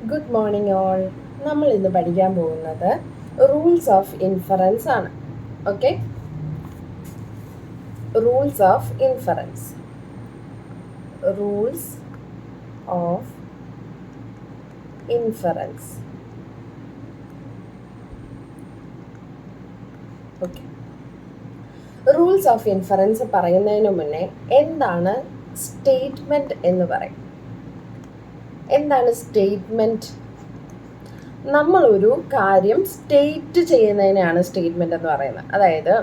Good morning all. നമ്മൾ ഇന്ന് പഠിക്കാൻ പോകുന്നത് റൂൾസ് ഓഫ് ഇൻഫറൻസ് ആണ്. Okay, rules of inference. Rules of inference. Okay, rules of inference പറയുന്നതിന് മുന്നേ എന്താണ് സ്റ്റേറ്റ്മെൻറ്റ് എന്ന് പറയും. എന്താണ് സ്റ്റേറ്റ്മെൻറ്റ്? നമ്മളൊരു കാര്യം സ്റ്റേറ്റ് ചെയ്യുന്നതിനാണ് സ്റ്റേറ്റ്മെൻറ്റ് എന്ന് പറയുന്നത്. അതായത്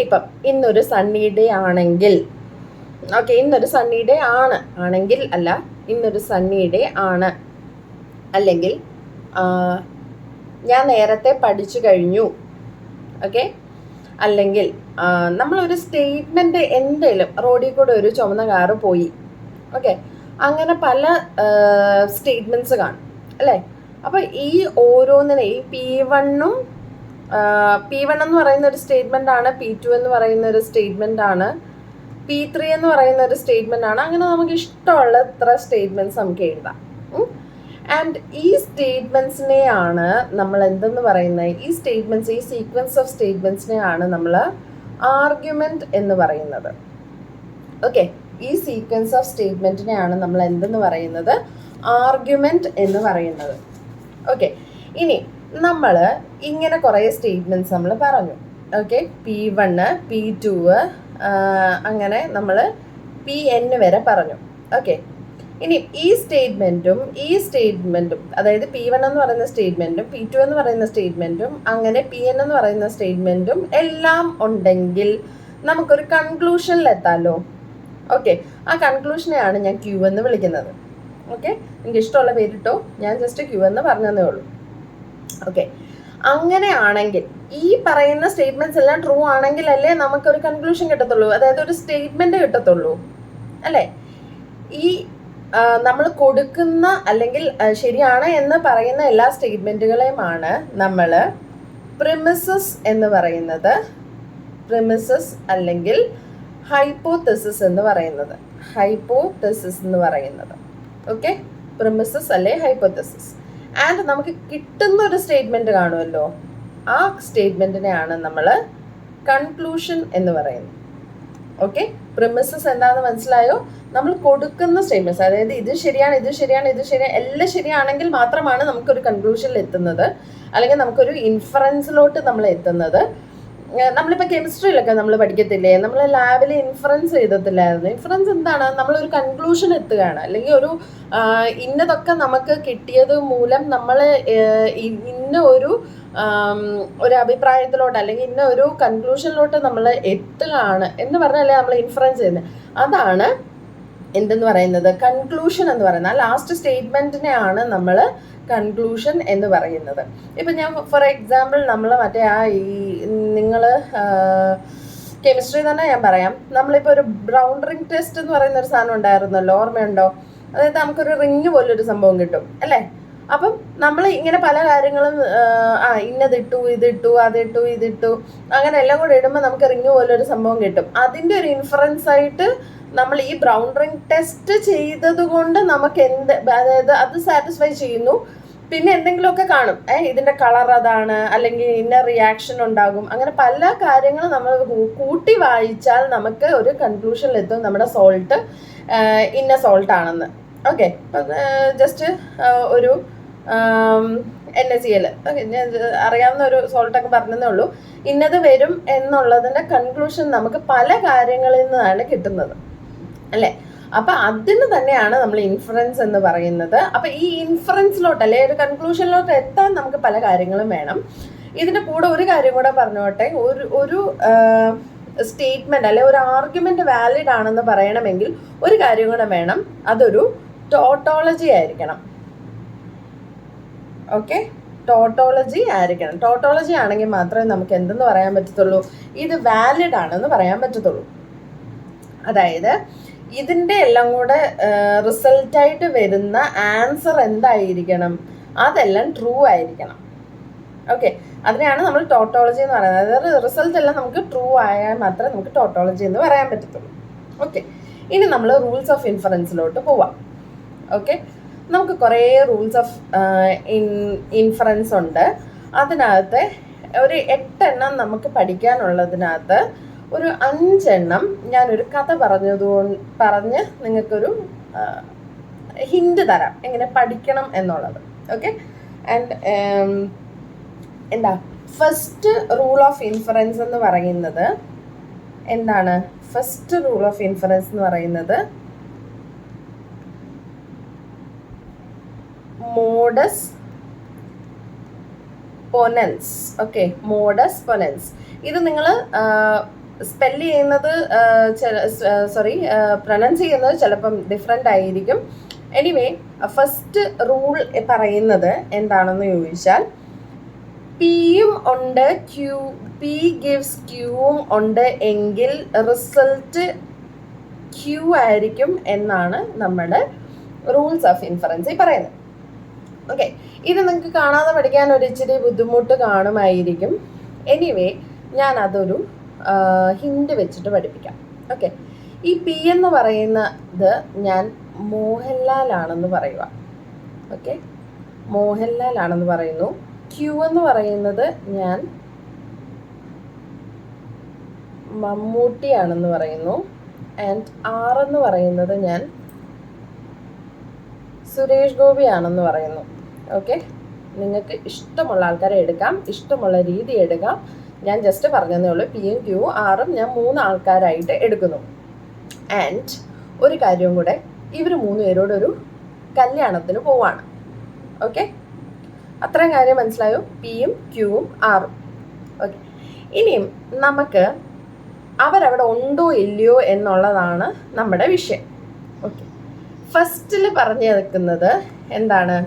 ഇപ്പം ഇന്നൊരു സണ്ണി ഡേ ആണെങ്കിൽ, ഓക്കെ, ഇന്നൊരു സണ്ണി ഡേ ആണെങ്കിൽ അല്ല, ഇന്നൊരു സണ്ണി ഡേ ആണ്, അല്ലെങ്കിൽ ഞാൻ നേരത്തെ പഠിച്ചു കഴിഞ്ഞു, ഓക്കെ, അല്ലെങ്കിൽ നമ്മളൊരു സ്റ്റേറ്റ്മെൻറ്റ് എന്തെങ്കിലും റോഡിൽ കൂടെ ഒരു ചുവന്ന കാറ് പോയി, ഓക്കെ, അങ്ങനെ പല സ്റ്റേറ്റ്മെൻറ്റ്സ് കാണും അല്ലേ. അപ്പോൾ ഈ ഓരോന്നിനെ ഈ P1 എന്ന് പറയുന്ന ഒരു സ്റ്റേറ്റ്മെൻ്റ് ആണ്, P2 എന്ന് പറയുന്ന ഒരു സ്റ്റേറ്റ്മെൻ്റ് ആണ്, P3 എന്ന് പറയുന്ന ഒരു സ്റ്റേറ്റ്മെൻ്റ് ആണ്. അങ്ങനെ നമുക്ക് ഇഷ്ടമുള്ള ഇത്ര സ്റ്റേറ്റ്മെൻറ്റ്സ് നമുക്ക് എഴുതാം. ആൻഡ് ഈ സ്റ്റേറ്റ്മെൻറ്റ്സിനെയാണ് നമ്മൾ എന്തെന്ന് പറയുന്നത്, ഈ സ്റ്റേറ്റ്മെൻറ്റ്സ്, ഈ സീക്വൻസ് ഓഫ് സ്റ്റേറ്റ്മെൻറ്റ്സിനെയാണ് നമ്മൾ ആർഗ്യുമെൻറ്റ് എന്ന് പറയുന്നത്. ഓക്കെ, ഈ സീക്വൻസ് ഓഫ് സ്റ്റേറ്റ്മെൻറ്റിനെയാണ് നമ്മൾ എന്തെന്ന് പറയുന്നത്, ആർഗ്യുമെൻറ്റ് എന്ന് പറയുന്നത്. ഓക്കെ, ഇനി നമ്മൾ ഇങ്ങനെ കുറേ സ്റ്റേറ്റ്മെൻറ്റ്സ് നമ്മൾ പറഞ്ഞു. ഓക്കെ, P1, P2, അങ്ങനെ നമ്മൾ Pn വരെ പറഞ്ഞു. ഓക്കെ, ഇനി ഈ സ്റ്റേറ്റ്മെൻറ്റും അതായത് P1 എന്ന് പറയുന്ന സ്റ്റേറ്റ്മെൻറ്റും P2 എന്ന് പറയുന്ന സ്റ്റേറ്റ്മെൻറ്റും അങ്ങനെ Pn എന്ന് പറയുന്ന സ്റ്റേറ്റ്മെൻറ്റും എല്ലാം ഉണ്ടെങ്കിൽ നമുക്കൊരു കൺക്ലൂഷനിലെത്താമല്ലോ. ഓക്കെ, ആ കൺക്ലൂഷനെയാണ് ഞാൻ Q എന്ന് വിളിക്കുന്നത്. ഓക്കെ, എനിക്ക് ഇഷ്ടമുള്ള പേരിട്ടോ, ഞാൻ ജസ്റ്റ് Q എന്ന് പറഞ്ഞതേ ഉള്ളൂ. ഓക്കെ, അങ്ങനെയാണെങ്കിൽ ഈ പറയുന്ന സ്റ്റേറ്റ്മെൻറ്റ്സ് എല്ലാം ട്രൂ ആണെങ്കിലല്ലേ നമുക്കൊരു കൺക്ലൂഷൻ കിട്ടത്തുള്ളൂ, അതായത് ഒരു സ്റ്റേറ്റ്മെൻറ്റ് കിട്ടത്തുള്ളൂ അല്ലേ. ഈ നമ്മൾ കൊടുക്കുന്ന അല്ലെങ്കിൽ ശരിയാണ് എന്ന് പറയുന്ന എല്ലാ സ്റ്റേറ്റ്മെൻറ്റുകളെയുമാണ് നമ്മൾ പ്രിമിസസ് എന്ന് പറയുന്നത്, പ്രിമിസസ് അല്ലെങ്കിൽ ഹൈപ്പോതെസിസ് എന്ന് പറയുന്നത്, ഹൈപ്പോതെസിസ് എന്ന് പറയുന്നത്. ഓക്കെ, പ്രിമിസസ് അല്ലെ ഹൈപ്പോതെസിസ്. ആൻഡ് നമുക്ക് കിട്ടുന്ന ഒരു സ്റ്റേറ്റ്മെൻറ്റ് കാണുമല്ലോ, ആ സ്റ്റേറ്റ്മെൻറ്റിനെയാണ് നമ്മൾ കൺക്ലൂഷൻ എന്ന് പറയുന്നത്. ഓക്കെ, പ്രിമിസസ് എന്താണെന്ന് മനസ്സിലായോ? നമ്മൾ കൊടുക്കുന്ന സ്റ്റേറ്റ്മെൻറ്റ്സ്, അതായത് ഇത് ശരിയാണ്, ഇത് ശരിയാണ്, ഇത് ശരിയാണ്, എല്ലാം ശരിയാണെങ്കിൽ മാത്രമാണ് നമുക്കൊരു കൺക്ലൂഷനിൽ എത്തുന്നത്, അല്ലെങ്കിൽ നമുക്കൊരു ഇൻഫറൻസിലോട്ട് നമ്മൾ എത്തുന്നത്. നമ്മളിപ്പോൾ കെമിസ്ട്രിയിലൊക്കെ നമ്മൾ പഠിക്കത്തില്ലേ, നമ്മൾ ലാബിൽ ഇൻഫറൻസ് ചെയ്തിട്ടില്ലായിരുന്നു. ഇൻഫറൻസ് എന്താണ്? നമ്മളൊരു കൺക്ലൂഷൻ എത്തുകയാണ്, അല്ലെങ്കിൽ ഇന്നതൊക്കെ നമുക്ക് കിട്ടിയത് മൂലം നമ്മൾ ഇന്ന ഒരു അഭിപ്രായത്തിലോട്ട് അല്ലെങ്കിൽ ഇന്ന ഒരു കൺക്ലൂഷനിലോട്ട് നമ്മൾ എത്തുകയാണ് എന്ന് പറഞ്ഞാലേ നമ്മൾ ഇൻഫറൻസ് ചെയ്യുന്നത്. അതാണ് എന്തെന്ന് പറയുന്നത്, കൺക്ലൂഷൻ എന്ന് പറയുന്നത്. ആ ലാസ്റ്റ് സ്റ്റേറ്റ്മെൻറ്റിനെയാണ് നമ്മൾ കൺക്ലൂഷൻ എന്ന് പറയുന്നത്. ഇപ്പം ഞാൻ ഫോർ എക്സാമ്പിൾ നമ്മൾ നിങ്ങൾ കെമിസ്ട്രി തന്നെ ഞാൻ പറയാം. നമ്മളിപ്പോൾ ഒരു ബ്രൗൺ റിംഗ് ടെസ്റ്റ് എന്ന് പറയുന്ന ഒരു സാധനം ഉണ്ടായിരുന്നല്ലോ, ഓർമ്മയുണ്ടോ? അതായത് നമുക്കൊരു റിങ് പോലൊരു സംഭവം കിട്ടും അല്ലേ. അപ്പം നമ്മൾ ഇങ്ങനെ പല കാര്യങ്ങളും ഇന്നതിട്ടു, ഇതിട്ടു, അതിട്ടു, ഇതിട്ടു, അങ്ങനെ എല്ലാം കൂടെ ഇടുമ്പോൾ നമുക്ക് റിങ് പോലൊരു സംഭവം കിട്ടും. അതിൻ്റെ ഒരു ഇൻഫറൻസ് ആയിട്ട് നമ്മൾ ഈ ബ്രൗൺ റിംഗ് ടെസ്റ്റ് ചെയ്തത് കൊണ്ട് നമുക്ക് അതായത് അത് സാറ്റിസ്ഫൈ ചെയ്യുന്നു. പിന്നെ എന്തെങ്കിലുമൊക്കെ കാണും, ഇതിൻ്റെ കളർ അതാണ്, അല്ലെങ്കിൽ ഇന്ന റിയാക്ഷൻ ഉണ്ടാകും, അങ്ങനെ പല കാര്യങ്ങളും നമ്മൾ കൂട്ടി വായിച്ചാൽ നമുക്ക് ഒരു കൺക്ലൂഷനിലെത്തും നമ്മുടെ സോൾട്ട് ഇന്ന സോൾട്ട് ആണെന്ന്. ഓക്കെ, ജസ്റ്റ് ഒരു NaCl, ഓക്കെ, ഞാൻ അറിയാവുന്ന ഒരു സോൾട്ടൊക്കെ പറഞ്ഞതേ ഉള്ളൂ. ഇന്നത് വരും എന്നുള്ളതിൻ്റെ കൺക്ലൂഷൻ നമുക്ക് പല കാര്യങ്ങളിൽ നിന്നാണ് കിട്ടുന്നത് അല്ലേ. അപ്പം അതിന് തന്നെയാണ് നമ്മൾ ഇൻഫറൻസ് എന്ന് പറയുന്നത്. അപ്പം ഈ ഇൻഫറൻസിലോട്ട് അല്ലെ ഒരു കൺക്ലൂഷനിലോട്ട് എത്താൻ നമുക്ക് പല കാര്യങ്ങളും വേണം. ഇതിൻ്റെ കൂടെ ഒരു കാര്യം കൂടെ പറഞ്ഞോട്ടെ, ഒരു സ്റ്റേറ്റ്മെൻറ്റ് അല്ലെ ഒരു ആർഗ്യുമെൻറ്റ് വാലിഡ് ആണെന്ന് പറയണമെങ്കിൽ ഒരു കാര്യം കൂടെ വേണം, അതൊരു ടോട്ടോളജി ആയിരിക്കണം. ഓക്കെ, ടോട്ടോളജി ആയിരിക്കണം. ടോട്ടോളജി ആണെങ്കിൽ മാത്രമേ നമുക്ക് എന്തെന്ന് പറയാൻ പറ്റത്തുള്ളൂ, ഇത് വാലിഡ് ആണെന്ന് പറയാൻ പറ്റത്തുള്ളൂ. അതായത് ഇതിൻ്റെ എല്ലാം കൂടെ റിസൾട്ടായിട്ട് വരുന്ന ആൻസർ എന്തായിരിക്കണം, അതെല്ലാം ട്രൂ ആയിരിക്കണം. ഓക്കെ, അതിനെയാണ് നമ്മൾ ടോട്ടോളജി എന്ന് പറയുന്നത്. അതായത് റിസൾട്ട് എല്ലാം നമുക്ക് ട്രൂ ആയാൽ മാത്രമേ നമുക്ക് ടോട്ടോളജി എന്ന് പറയാൻ പറ്റത്തുള്ളൂ. ഓക്കെ, ഇനി നമ്മൾ റൂൾസ് ഓഫ് ഇൻഫറൻസിലോട്ട് പോവാം. ഓക്കെ, നമുക്ക് കുറേ റൂൾസ് ഓഫ് ഇൻഫറൻസ് ഉണ്ട്. അതിനകത്ത് ഒരു 8 എണ്ണം നമുക്ക് പഠിക്കാനുള്ളതിനകത്ത് ഒരു 5 എണ്ണം ഞാനൊരു കഥ പറഞ്ഞ് നിങ്ങൾക്കൊരു ഹിന്റ് തരാം എങ്ങനെ പഠിക്കണം എന്നുള്ളത്. ഓക്കെ, ആൻഡ് എന്താ ഫസ്റ്റ് റൂൾ ഓഫ് ഇൻഫറൻസ് എന്ന് പറയുന്നത് എന്താണ്? ഫസ്റ്റ് റൂൾ ഓഫ് ഇൻഫറൻസ് എന്ന് പറയുന്നത് modus ponens. Okay, modus ponens. ഇത് നിങ്ങൾ സ്പെല്ല് ചെയ്യുന്നത് പ്രൊനൗൺസ് ചെയ്യുന്നത് ചിലപ്പം ഡിഫറെൻ്റ് ആയിരിക്കും. എനിവേ, ഫസ്റ്റ് റൂൾ പറയുന്നത് എന്താണെന്ന് ചോദിച്ചാൽ, പിയും ഉണ്ട് പി ഗിവ്സ് ക്യൂവും ഉണ്ട് എങ്കിൽ റിസൾട്ട് ക്യൂ ആയിരിക്കും എന്നാണ് നമ്മുടെ റൂൾസ് ഓഫ് ഇൻഫറൻസ് പറയുന്നത്. ഓക്കെ, ഇത് നിങ്ങൾക്ക് കാണാതെ പഠിക്കാൻ ഒരു ഇച്ചിരി ബുദ്ധിമുട്ട് കാണുമായിരിക്കും. എനിവേ, ഞാൻ അതൊരു ഹിന്റ് വെച്ചിട്ട് പഠിപ്പിക്കാം. ഓക്കെ, ഈ പി എന്ന് പറയുന്നത് ഞാൻ മോഹൻലാലാണെന്ന് പറയുക. ഓക്കെ, മോഹൻലാലാണെന്ന് പറയുന്നു. ക്യൂ എന്ന് പറയുന്നത് ഞാൻ മമ്മൂട്ടിയാണെന്ന് പറയുന്നു. ആൻഡ് ആർ എന്ന് പറയുന്നത് ഞാൻ സുരേഷ് ഗോപിയാണെന്ന് പറയുന്നു. ഓക്കെ, നിങ്ങൾക്ക് ഇഷ്ടമുള്ള ആൾക്കാരെ എടുക്കാം, ഇഷ്ടമുള്ള രീതി എടുക്കാം. ഞാൻ ജസ്റ്റ് പറഞ്ഞതേ ഉള്ളൂ. പിയും ക്യൂവും ആറും ഞാൻ 3 ആൾക്കാരായിട്ട് എടുക്കുന്നു. ആൻഡ് ഒരു കാര്യവും കൂടെ, ഇവർ 3 പേരോടൊരു കല്യാണത്തിന് പോവാണ്. ഓക്കെ, അത്രയും കാര്യം മനസ്സിലായോ? പിയും ക്യൂവും ആറും. ഓക്കെ, ഇനിയും നമുക്ക് അവരവിടെ ഉണ്ടോ ഇല്ലയോ എന്നുള്ളതാണ് നമ്മുടെ വിഷയം. ഓക്കെ, ഫസ്റ്റിൽ പറഞ്ഞു നിൽക്കുന്നത് എന്താണ്?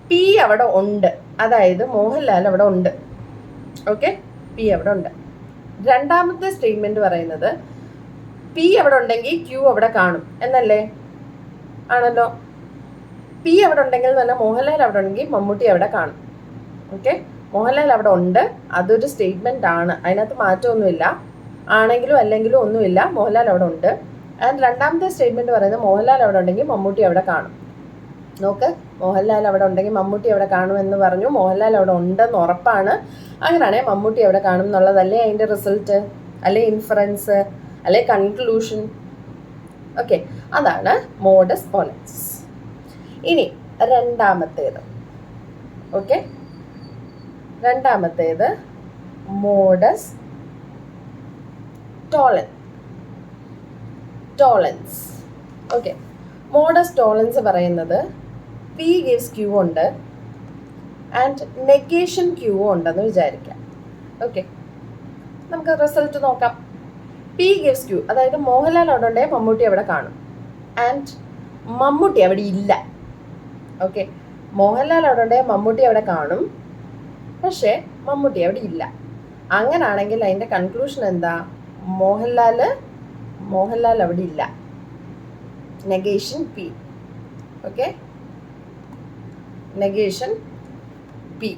പി അവിടെ ഉണ്ട്, അതായത് മോഹൻലാൽ അവിടെ ഉണ്ട്. ഓക്കെ, പി അവിടെ ഉണ്ട്. രണ്ടാമത്തെ സ്റ്റേറ്റ്മെന്റ് പറയുന്നത് പി അവിടെ ഉണ്ടെങ്കിൽ ക്യൂ അവിടെ കാണും എന്നല്ലേ? ആണല്ലോ. പി അവിടെ ഉണ്ടെങ്കിൽ തന്നെ മോഹൻലാൽ അവിടെ ഉണ്ടെങ്കിൽ മമ്മൂട്ടി അവിടെ കാണും. ഓക്കെ, മോഹൻലാൽ അവിടെ ഉണ്ട്, അതൊരു സ്റ്റേറ്റ്മെന്റ് ആണ്, അതിനകത്ത് മാറ്റമൊന്നുമില്ല. ആണെങ്കിലും അല്ലെങ്കിലും ഒന്നുമില്ല, മോഹൻലാൽ അവിടെ ഉണ്ട്. ആൻഡ് രണ്ടാമത്തെ സ്റ്റേറ്റ്മെന്റ് പറയുന്നത് മോഹൻലാൽ അവിടെ ഉണ്ടെങ്കിൽ മമ്മൂട്ടി അവിടെ കാണും. നോക്ക്, മോഹൻലാൽ അവിടെ ഉണ്ടെങ്കിൽ മമ്മൂട്ടി അവിടെ കാണുമെന്ന് പറഞ്ഞു. മോഹൻലാൽ അവിടെ ഉണ്ടെന്ന് ഉറപ്പാണ്. അങ്ങനെയാണെങ്കിൽ മമ്മൂട്ടി അവിടെ കാണും എന്നുള്ളതല്ലേ അതിൻ്റെ റിസൾട്ട്, അല്ലെ ഇൻഫറൻസ്, അല്ലെ കൺക്ലൂഷൻ. ഓക്കെ, അതാണ് മോഡസ് പൊനൻസ്. ഇനി രണ്ടാമത്തേത്. ഓക്കെ, രണ്ടാമത്തേത് മോഡസ് ടോളൻസ്. ഓക്കെ, മോഡസ് ടോളൻസ് പറയുന്നത് പി ഗിവ്സ് ക്യൂ ഉണ്ട് ആൻഡ് നെഗേഷൻ ക്യൂ ഉണ്ടെന്ന് വിചാരിക്കാം. ഓക്കെ, നമുക്ക് റിസൾട്ട് നോക്കാം. പി ഗിവ്സ് ക്യൂ, അതായത് മോഹൻലാൽ അവിടെ ഉണ്ടെങ്കിൽ മമ്മൂട്ടി അവിടെ കാണും. ആൻഡ് മമ്മൂട്ടി അവിടെ ഇല്ല. ഓക്കെ, മോഹൻലാൽ അവിടെ ഉണ്ടെങ്കിൽ മമ്മൂട്ടി അവിടെ കാണും, പക്ഷേ മമ്മൂട്ടി അവിടെ ഇല്ല. അങ്ങനാണെങ്കിൽ അതിൻ്റെ കൺക്ലൂഷൻ എന്താ? മോഹൻലാൽ അവിടെ ഇല്ല. Negation P. Okay, negation P.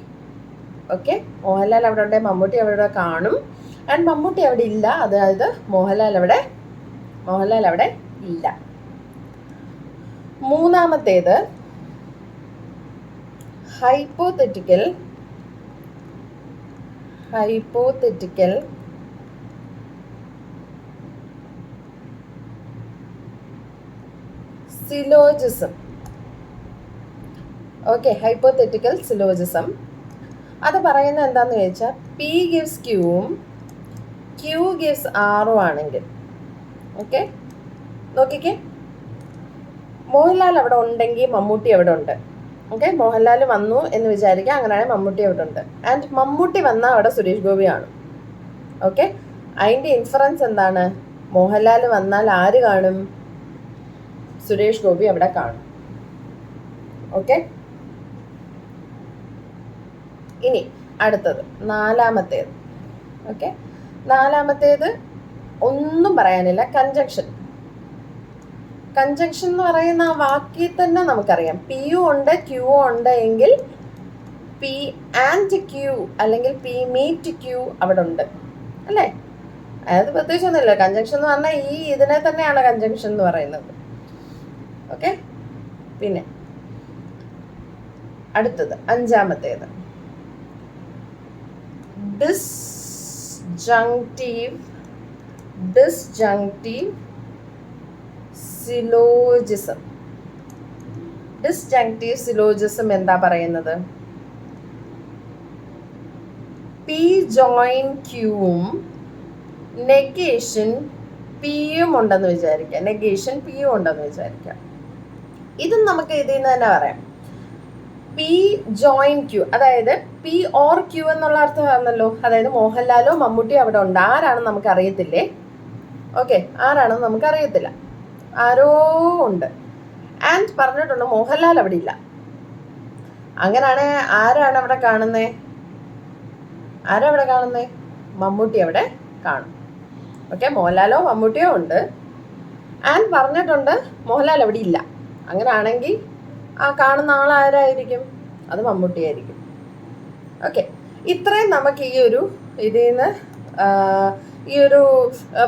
Okay, Mohanlal അവിടെ ഉണ്ടെങ്കിൽ മമ്മൂട്ടി അവിടെ കാണും, ആൻഡ് മമ്മൂട്ടി അവിടെ ഇല്ല, അതായത് മോഹൻലാൽ അവിടെ ഇല്ല. മൂന്നാമത്തേത് hypothetical syllogism. Okay, hypothetical syllogism. അത് പറയുന്നത് എന്താണെന്ന് ചോദിച്ചാൽ, പി ഗിവ്സ് ക്യൂവും ക്യൂ ഗിവ്സ് ആറും ആണെങ്കിൽ, ഓക്കെ നോക്കിക്കേ, മോഹൻലാൽ അവിടെ ഉണ്ടെങ്കിൽ മമ്മൂട്ടി അവിടെ ഉണ്ട്. ഓക്കെ, മോഹൻലാൽ വന്നു എന്ന് വിചാരിക്കുക, അങ്ങനെയാണെങ്കിൽ മമ്മൂട്ടി അവിടെ ഉണ്ട്. ആൻഡ് മമ്മൂട്ടി വന്നാൽ അവിടെ സുരേഷ് ഗോപിയാണ്. ഓക്കെ, അതിൻ്റെ ഇൻഫറൻസ് എന്താണ്? മോഹൻലാൽ വന്നാൽ ആര് കാണും? സുരേഷ് ഗോപി അവിടെ കാണും. ഓക്കെ, ഇനി അടുത്തത് നാലാമത്തേത്. ഓക്കെ, നാലാമത്തേത് ഒന്നും പറയാനില്ല, കൺജങ്ഷൻ എന്ന് പറയുന്ന ആ വാക്കിൽ തന്നെ നമുക്കറിയാം, പിയും ഉണ്ട് ക്യൂവും ഉണ്ട് എങ്കിൽ പി ആൻഡ് ക്യൂ അല്ലെങ്കിൽ പി മീറ്റ് ക്യൂ അവിടെ ഉണ്ട്, അല്ലേ? അതായത് പ്രത്യേകിച്ചൊന്നുമില്ല. കൺജങ്ഷൻ എന്ന് പറഞ്ഞാൽ ഇതിനെ തന്നെയാണ് കൺജങ്ഷൻ എന്ന് പറയുന്നത്. ഓക്കെ, പിന്നെ അടുത്തത് അഞ്ചാമത്തേത് ഡിസ്ജങ്ക്റ്റീവ് സിലോജിസം. ഡിസ്ജങ്ക്റ്റീവ് സിലോജിസം എന്താ പറയുന്നത്? പി ജോയിൻ ക്യൂവും നെഗേഷൻ പിയും ഉണ്ടെന്ന് വിചാരിക്കാം. ഇതും നമുക്ക് ഇതിൽ നിന്ന് തന്നെ പറയാം. പി ജോയിൻ ക്യൂ, അതായത് പി ഓർ ക്യൂ എന്നുള്ള അർത്ഥമാണല്ലോ. അതായത് മോഹൻലാലോ മമ്മൂട്ടിയോ അവിടെ ഉണ്ട്. ആരാണെന്ന് നമുക്ക് അറിയത്തില്ലേ. ഓക്കെ, ആരാണെന്ന് നമുക്ക് അറിയത്തില്ല, ആരോ ഉണ്ട്. ആൻഡ് പറഞ്ഞിട്ടുണ്ട് മോഹൻലാൽ അവിടെ ഇല്ല. അങ്ങനെയാണ് ആരാണ് അവിടെ കാണുന്നേ? മമ്മൂട്ടി അവിടെ കാണും. ഓക്കെ, മോഹൻലാലോ മമ്മൂട്ടിയോ ഉണ്ട്. ആൻഡ് പറഞ്ഞിട്ടുണ്ട് മോഹൻലാൽ അവിടെ ഇല്ല. അങ്ങനെയാണെങ്കിൽ ആ കാണുന്ന ആളാരായിരിക്കും? അത് മമ്മൂട്ടിയായിരിക്കും. ഓക്കെ, ഇത്രയും നമുക്ക് ഈ ഒരു ഇതിൽ നിന്ന് ഈ ഒരു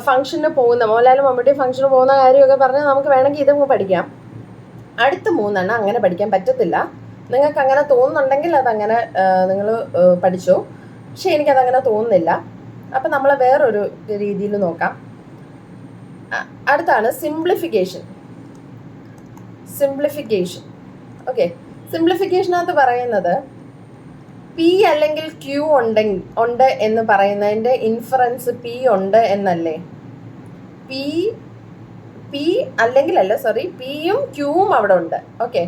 ഫംഗ്ഷന് പോകുന്ന മോഹൻലാലും മമ്മൂട്ടി ഫംഗ്ഷന് പോകുന്ന കാര്യമൊക്കെ പറഞ്ഞാൽ നമുക്ക് വേണമെങ്കിൽ ഇതൊക്കെ പഠിക്കാം. അടുത്ത 3 അങ്ങനെ പഠിക്കാൻ പറ്റത്തില്ല. നിങ്ങൾക്ക് അങ്ങനെ തോന്നുന്നുണ്ടെങ്കിൽ അതങ്ങനെ നിങ്ങൾ പഠിച്ചോ. പക്ഷെ എനിക്കതങ്ങനെ തോന്നുന്നില്ല. അപ്പം നമ്മൾ വേറൊരു രീതിയിൽ നോക്കാം. അടുത്താണ് സിംപ്ലിഫിക്കേഷൻ. ഓക്കെ, സിംപ്ലിഫിക്കേഷനകത്ത് പറയുന്നത് പി അല്ലെങ്കിൽ ക്യൂ ഉണ്ട് എന്ന് പറയുന്നതിൻ്റെ ഇൻഫറൻസ് പി ഉണ്ട് എന്നല്ലേ? പിയും ക്യൂവും അവിടെ ഉണ്ട്. ഓക്കെ,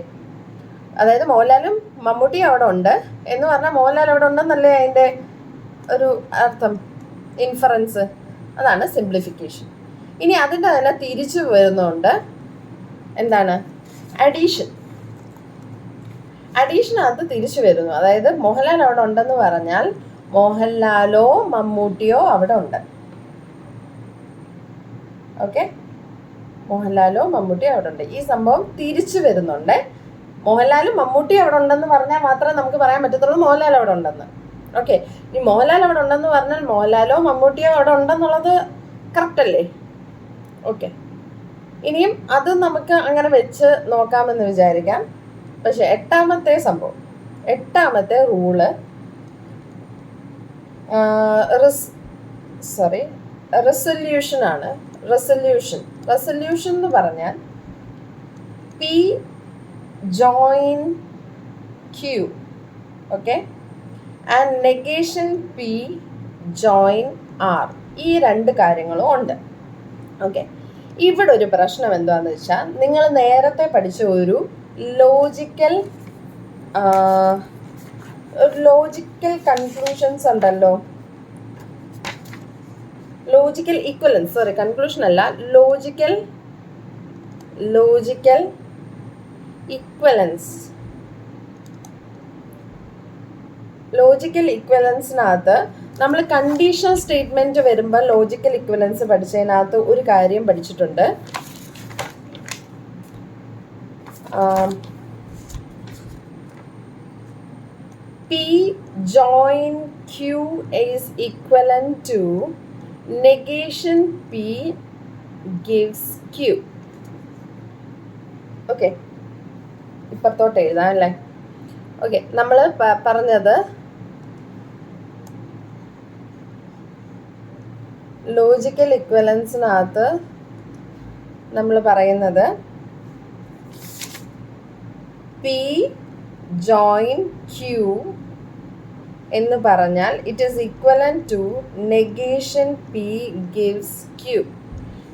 അതായത് മോഹൻലാലും മമ്മൂട്ടിയും അവിടെ ഉണ്ട് എന്ന് പറഞ്ഞാൽ മോഹൻലാൽ അവിടെ ഉണ്ടെന്നല്ലേ അതിൻ്റെ ഒരു അർത്ഥം, ഇൻഫറൻസ്. അതാണ് സിംപ്ലിഫിക്കേഷൻ. ഇനി അതിൻ്റെ തന്നെ തിരിച്ചു വരുന്നുണ്ട് എന്താണ്? അഡീഷനകത്ത് തിരിച്ചു വരുന്നു. അതായത് മോഹൻലാൽ അവിടെ ഉണ്ടെന്ന് പറഞ്ഞാൽ മോഹൻലാലോ മമ്മൂട്ടിയോ അവിടെ ഉണ്ട്. ഓക്കെ, മോഹൻലാലോ മമ്മൂട്ടിയോ അവിടെ ഉണ്ട്. ഈ സംഭവം തിരിച്ചു വരുന്നുണ്ട്. മോഹൻലാലും മമ്മൂട്ടിയും അവിടെ ഉണ്ടെന്ന് പറഞ്ഞാൽ മാത്രമേ നമുക്ക് പറയാൻ പറ്റത്തുള്ളൂ മോഹൻലാൽ അവിടെ ഉണ്ടെന്ന്. ഓക്കെ, ഈ മോഹൻലാൽ അവിടെ ഉണ്ടെന്ന് പറഞ്ഞാൽ മോഹൻലാലോ മമ്മൂട്ടിയോ അവിടെ ഉണ്ടെന്നുള്ളത് കറക്റ്റ് അല്ലേ? ഓക്കെ, ഇനിയും അത് നമുക്ക് അങ്ങനെ വെച്ച് നോക്കാമെന്ന് വിചാരിക്കാം. പക്ഷെ എട്ടാമത്തെ റൂള് റെസൊല്യൂഷൻ ആണ്. റെസൊല്യൂഷൻ എന്ന് പറഞ്ഞാൽ P join Q, okay, and negation P join R. ഈ 2 കാര്യങ്ങളും ഉണ്ട്. ഓക്കെ, ഇവിടെ ഒരു പ്രശ്നം എന്താണെന്ന് വെച്ചാൽ നിങ്ങൾ നേരത്തെ പഠിച്ച ഒരു ലോജിക്കൽ കൺക്ലൂഷൻസ് ഉണ്ടല്ലോ. ലോജിക്കൽ ഇക്വലൻസ്, കൺക്ലൂഷൻ അല്ല, ലോജിക്കൽ ഇക്വലൻസിനകത്ത് നമ്മൾ കണ്ടീഷണൽ സ്റ്റേറ്റ്മെന്റ് വരുമ്പോൾ ലോജിക്കൽ ഇക്വലൻസ് പഠിച്ചതിനകത്ത് ഒരു കാര്യം പഠിച്ചിട്ടുണ്ട്. P join Q is equivalent to negation P gives Q. Okay, ഇപ്പുറത്തോട്ട് എഴുതാം അല്ലേ? ഓക്കെ, നമ്മൾ പറഞ്ഞത് ലോജിക്കൽ ഇക്വലൻസിനകത്ത് നമ്മൾ പറയുന്നത് P join Q എന്ന് പറഞ്ഞാൽ it is equivalent to negation P gives Q.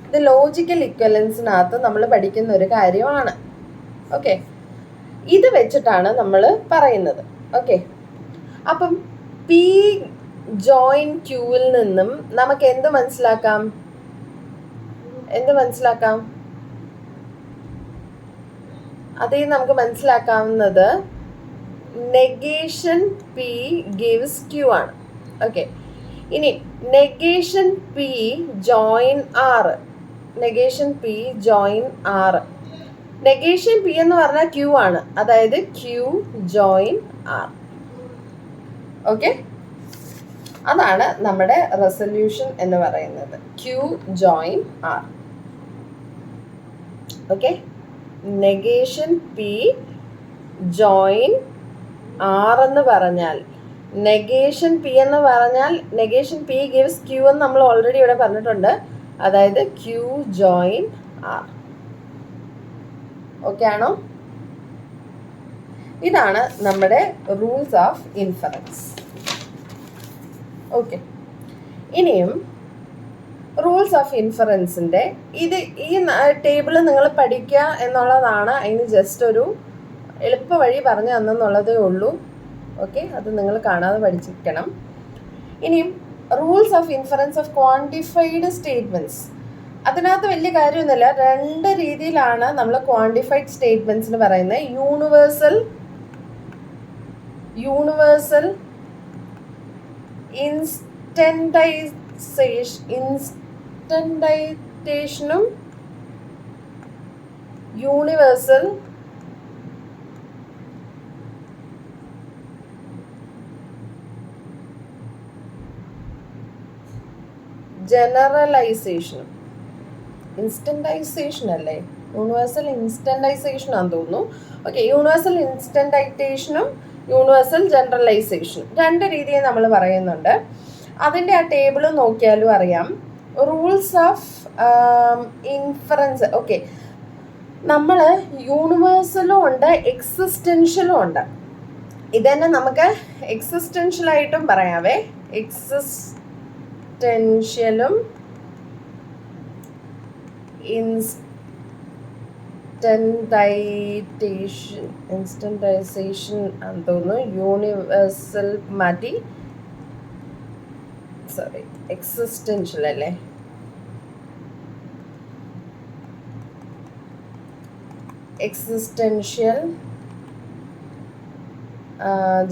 ഇത് ലോജിക്കൽ ഇക്വലൻസിനകത്ത് നമ്മൾ പഠിക്കുന്ന ഒരു കാര്യമാണ്. ഓക്കെ, ഇത് വെച്ചിട്ടാണ് നമ്മൾ പറയുന്നത്. ഓക്കെ, അപ്പം P ജോയിൻ ക്യൂവിൽ നിന്നും നമുക്ക് എന്ത് മനസ്സിലാക്കാം? അതിൽ നമുക്ക് മനസ്സിലാക്കാവുന്നത് നെഗേഷൻ പി ഗിവ്സ് ക്യൂ ആണ്. ഓക്കെ, ഇനി negation P join R. Negation P എന്ന് പറഞ്ഞാൽ ക്യൂ ആണ്, അതായത് ക്യൂ ജോയിൻ ആർ. ഓക്കെ, അതാണ് നമ്മുടെ റെസൊല്യൂഷൻ എന്ന് പറയുന്നത്, Q join R. Okay, negation P join R എന്ന് പറഞ്ഞാൽ നെഗേഷൻ പി എന്ന് പറഞ്ഞാൽ നെഗേഷൻ പി ഗിവ്സ് ക്യൂ എന്ന് നമ്മൾ ഓൾറെഡി ഇവിടെ പറഞ്ഞിട്ടുണ്ട്. അതായത് ക്യൂ ജോയിൻ ആർ. ഓക്കെ ആണോ? ഇതാണ് നമ്മുടെ റൂൾസ് ഓഫ് ഇൻഫറൻസ്. ഓക്കെ, ഇനിയും റൂൾസ് ഓഫ് ഇൻഫറൻസിൻ്റെ ഈ ടേബിൾ നിങ്ങൾ പഠിക്കുക എന്നുള്ളതാണ്. അതിന് ജസ്റ്റ് ഒരു എളുപ്പ വഴി പറഞ്ഞു തന്നെന്നുള്ളതേ ഉള്ളൂ. ഓക്കെ, അത് നിങ്ങൾ കാണാതെ പഠിച്ചിരിക്കണം. ഇനിയും rules of inference of quantified statements. അതിനകത്ത് വലിയ കാര്യമൊന്നുമില്ല. 2 രീതിയിലാണ് നമ്മൾ ക്വാണ്ടിഫൈഡ് സ്റ്റേറ്റ്മെൻറ്റ്സിന് പറയുന്നത്. Universal ഇൻസ്റ്റൻറ്റൈസേഷനും universal ജനറലൈസേഷനും. ഇൻസ്റ്റൻറ്റൈസേഷൻ അല്ലേ? യൂണിവേഴ്സൽ ഇൻസ്റ്റൻറ്റൈസേഷൻ ആണെന്ന് തോന്നുന്നു. ഓക്കെ, യൂണിവേഴ്സൽ ഇൻസ്റ്റൻറ്റൈസേഷനും യൂണിവേഴ്സൽ ജനറലൈസേഷനും 2 രീതിയെ നമ്മൾ പറയുന്നുണ്ട്. അതിൻ്റെ ആ ടേബിൾ നോക്കിയാലും അറിയാം. Rules of inference. ഓക്കെ, നമ്മൾ യൂണിവേഴ്സലും ഉണ്ട്, എക്സിസ്റ്റൻഷ്യലും ഉണ്ട്. ഇതന്നെ നമുക്ക് എക്സിസ്റ്റൻഷ്യലായിട്ടും പറയാവേ. എക്സിസ്റ്റൻഷ്യലും ഇൻസ്റ്റൻറ്റൈസേഷൻ എന്ന് തോന്നുന്നു. യൂണിവേഴ്സൽ മാറ്റി, സോറി, എക്സിസ്റ്റൻഷ്യൽ അല്ലേ? Existential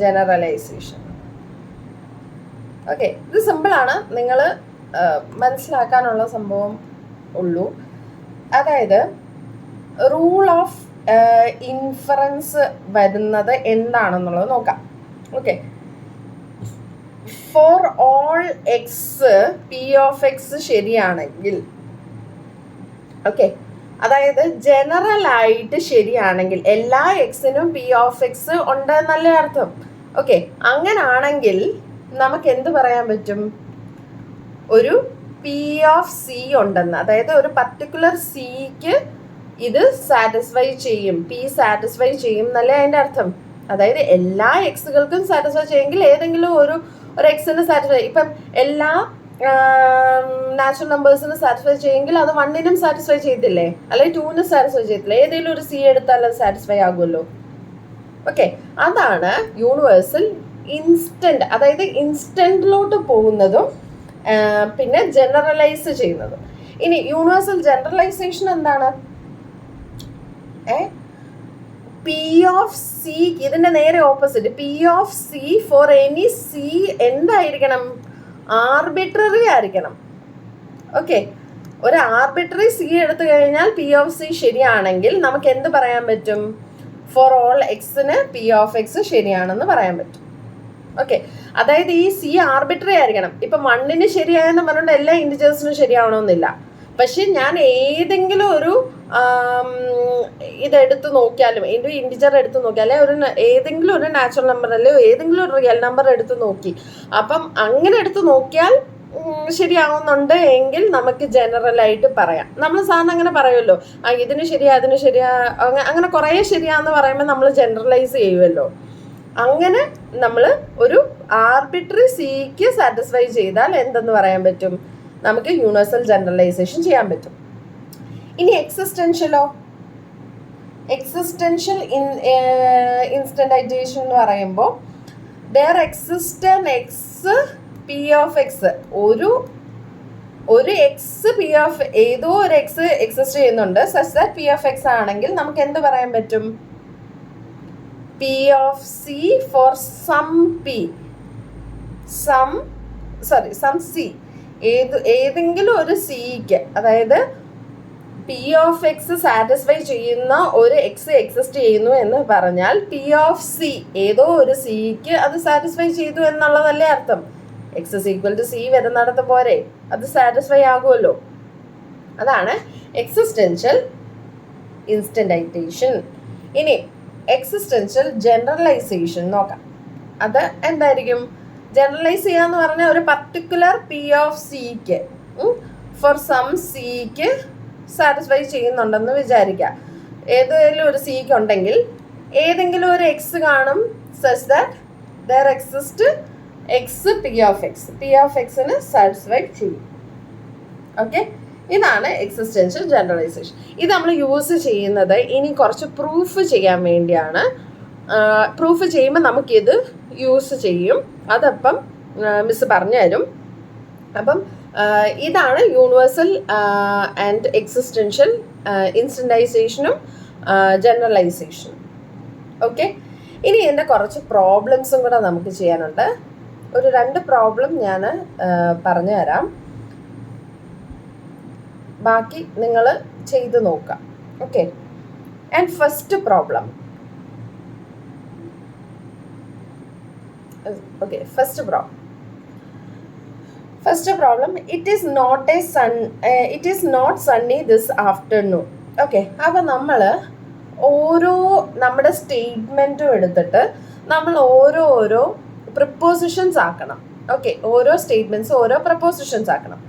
generalization. ഓക്കെ, ഇത് സിമ്പിളാണ്, നിങ്ങൾ മനസ്സിലാക്കാനുള്ള സംഭവം ഉള്ളൂ. അതായത് റൂൾ ഓഫ് ഇൻഫറൻസ് വരുന്നത് എന്താണെന്നുള്ളത് നോക്കാം. Okay, for all X P of X ശരിയാണെങ്കിൽ, ഓക്കെ, അതായത് ജനറൽ ആയിട്ട് ശരിയാണെങ്കിൽ എല്ലാ എക്സിനും പി ഓഫ് എക്സ് ഉണ്ട് എന്നല്ല അർത്ഥം. ഓക്കെ, അങ്ങനാണെങ്കിൽ നമുക്ക് എന്ത് പറയാൻ പറ്റും? ഒരു പി ഓഫ് സി ഉണ്ടെന്ന്, അതായത് ഒരു പർട്ടിക്കുലർ സിക്ക് ഇത് സാറ്റിസ്ഫൈ ചെയ്യും, പി സാറ്റിസ്ഫൈ ചെയ്യും എന്നല്ലേ അതിൻ്റെ അർത്ഥം. അതായത് എല്ലാ എക്സുകൾക്കും സാറ്റിസ്ഫൈ ചെയ്യുമെങ്കിൽ ഏതെങ്കിലും ഒരു എക്സിന് സാറ്റിസ്ഫൈ, ഇപ്പം എല്ലാ നാച്ചുറൽ നമ്പേഴ്സിന് സാറ്റിസ്ഫൈ ചെയ്യുമെങ്കിൽ അത് 1നും സാറ്റിസ്ഫൈ ചെയ്തില്ലേ, അല്ലെങ്കിൽ 2നും സാറ്റിസ്ഫൈ ചെയ്തില്ലേ, ഏതെങ്കിലും ഒരു സി എടുത്താൽ അത് സാറ്റിസ്ഫൈ ആകുമല്ലോ. ഓക്കെ, അതാണ് യൂണിവേഴ്സൽ ഇൻസ്റ്റന്റ്, അതായത് ഇൻസ്റ്റന്റിലോട്ട് പോകുന്നതും പിന്നെ ജനറലൈസ് ചെയ്യുന്നതും. ഇനി യൂണിവേഴ്സൽ ജനറലൈസേഷൻ എന്താണ്? പി ഓഫ് സി, ഇതിന്റെ നേരെ opposite, P of C for any C എന്തായിരിക്കണം? ആർബിട്രറി ആയിരിക്കണം. ഓക്കെ, ഒരു ആർബിട്രറി സി എടുത്തു കഴിഞ്ഞാൽ പി ഓഫ് സി ശരിയാണെങ്കിൽ നമുക്ക് എന്ത് പറയാൻ പറ്റും? ഫോർ ഓൾ എക്സിന് പി ഓഫ് എക്സ് ശരിയാണെന്ന് പറയാൻ പറ്റും. ഓക്കെ, അതായത് ഈ സി ആർബിട്രറി ആയിരിക്കണം. ഇപ്പം 1ന് ശരിയായെന്ന് പറഞ്ഞുകൊണ്ട് എല്ലാ ഇൻഡിജേഴ്സിനും ശരിയാവണമെന്നില്ല. പക്ഷെ ഞാൻ ഏതെങ്കിലും ഒരു ഇതെടുത്ത് നോക്കിയാലും, ഇൻഡിജർ എടുത്ത് നോക്കി, അല്ലെങ്കിൽ ഒരു ഏതെങ്കിലും ഒരു നാച്ചുറൽ നമ്പർ അല്ലയോ ഏതെങ്കിലും ഒരു റിയൽ നമ്പർ എടുത്ത് നോക്കി, അപ്പം അങ്ങനെ എടുത്ത് നോക്കിയാൽ ശരിയാവുന്നുണ്ട് എങ്കിൽ നമുക്ക് ജനറലായിട്ട് പറയാം. നമ്മൾ സാധാരണ അങ്ങനെ പറയുമല്ലോ, ഇതിന് ശരിയാ അതിന് ശരിയാ, അങ്ങനെ കുറേ ശരിയാന്ന് പറയുമ്പോൾ നമ്മൾ ജനറലൈസ് ചെയ്യുമല്ലോ. അങ്ങനെ നമ്മൾ ഒരു ആർബിട്രറി സിക്ക് സാറ്റിസ്ഫൈ ചെയ്താൽ എന്തെന്ന് പറയാൻ പറ്റും? നമുക്ക് യൂണിവേഴ്സൽ ജനറലൈസേഷൻ ചെയ്യാൻ പറ്റും. ഇനി എക്സിസ്റ്റൻഷ്യലോ? എക്സിസ്റ്റൻഷ്യൽ ഇൻസ്റ്റന്റൈസേഷൻ എന്ന് പറയുമ്പോൾ there exists an x p of x, ഒരു എക്സ് പി ഓഫ് ഏതോ ഒരു എക്സ് എക്സിസ്റ്റ് ചെയ്യുന്നുണ്ട്, such that P of X ആണെങ്കിൽ നമുക്ക് എന്ത് പറയാൻ പറ്റും? P of C for some P, some C, ഏതെങ്കിലും ഒരു സിക്ക്, അതായത് പി ഓഫ് എക്സ് സാറ്റിസ്ഫൈ ചെയ്യുന്ന ഒരു എക്സ് എക്സിസ്റ്റ് ചെയ്യുന്നു എന്ന് പറഞ്ഞാൽ പി ഓഫ് സി ഏതോ ഒരു സിക്ക് അത് സാറ്റിസ്ഫൈ ചെയ്തു എന്നുള്ളതല്ലേ അർത്ഥം. X is equal to C വരുന്നിടത്ത് പോരെ അത് സാറ്റിസ്ഫൈ ആകുമല്ലോ. അതാണ് എക്സിസ്റ്റൻഷ്യൽ ഇൻസ്റ്റന്റൈസേഷൻ. ഇനി എക്സിസ്റ്റൻഷ്യൽ ജനറലൈസേഷൻ നോക്കാം. അത് എന്തായിരിക്കും? ജനറലൈസ് ചെയ്യുക എന്ന് പറഞ്ഞാൽ ഒരു പർട്ടിക്കുലർ പി ഓഫ് സിക്ക് ഫോർ സം സിക്ക് സാറ്റിസ്ഫൈ ചെയ്യുന്നുണ്ടെന്ന് വിചാരിക്കുക. ഏതെങ്കിലും ഒരു സിക്ക് ഉണ്ടെങ്കിൽ ഏതെങ്കിലും ഒരു എക്സ് കാണും such that there exist X P of X. P of എക്സിന് സാറ്റിസ്ഫൈ ചെയ്യും. ഓക്കെ, ഇതാണ് എക്സിസ്റ്റൻഷ്യൽ ജനറലൈസേഷൻ. ഇത് നമ്മൾ യൂസ് ചെയ്യുന്നത് ഇനി കുറച്ച് പ്രൂഫ് ചെയ്യാൻ വേണ്ടിയാണ്. പ്രൂഫ് ചെയ്യുമ്പോൾ നമുക്കിത് യൂസ് ചെയ്യും. അതപ്പം മിസ് പറഞ്ഞു തരും. അപ്പം ഇതാണ് യൂണിവേഴ്സൽ ആൻഡ് എക്സിസ്റ്റൻഷ്യൽ ഇൻസ്റ്റന്റൈസേഷനും ജനറലൈസേഷനും. ഓക്കെ, ഇനി ഇതിൻ്റെ കുറച്ച് പ്രോബ്ലംസും കൂടെ നമുക്ക് ചെയ്യാനുണ്ട്. ഒരു 2 പ്രോബ്ലം ഞാൻ പറഞ്ഞു തരാം. ബാക്കി നിങ്ങൾ ചെയ്ത് നോക്കാം. Okay, and first problem. Okay, first problem, it is not sunny this afternoon. Okay, അപ്പോൾ നമ്മൾ നമ്മുടെ സ്റ്റേറ്റ്മെൻറ്റും എടുത്തിട്ട് നമ്മൾ ഓരോ പ്രിപ്പോസിഷൻസ് ആക്കണം. ഓക്കെ, ഓരോ സ്റ്റേറ്റ്മെൻറ്റ്സ് ഓരോ പ്രിപ്പോസിഷൻസ് ആക്കണം.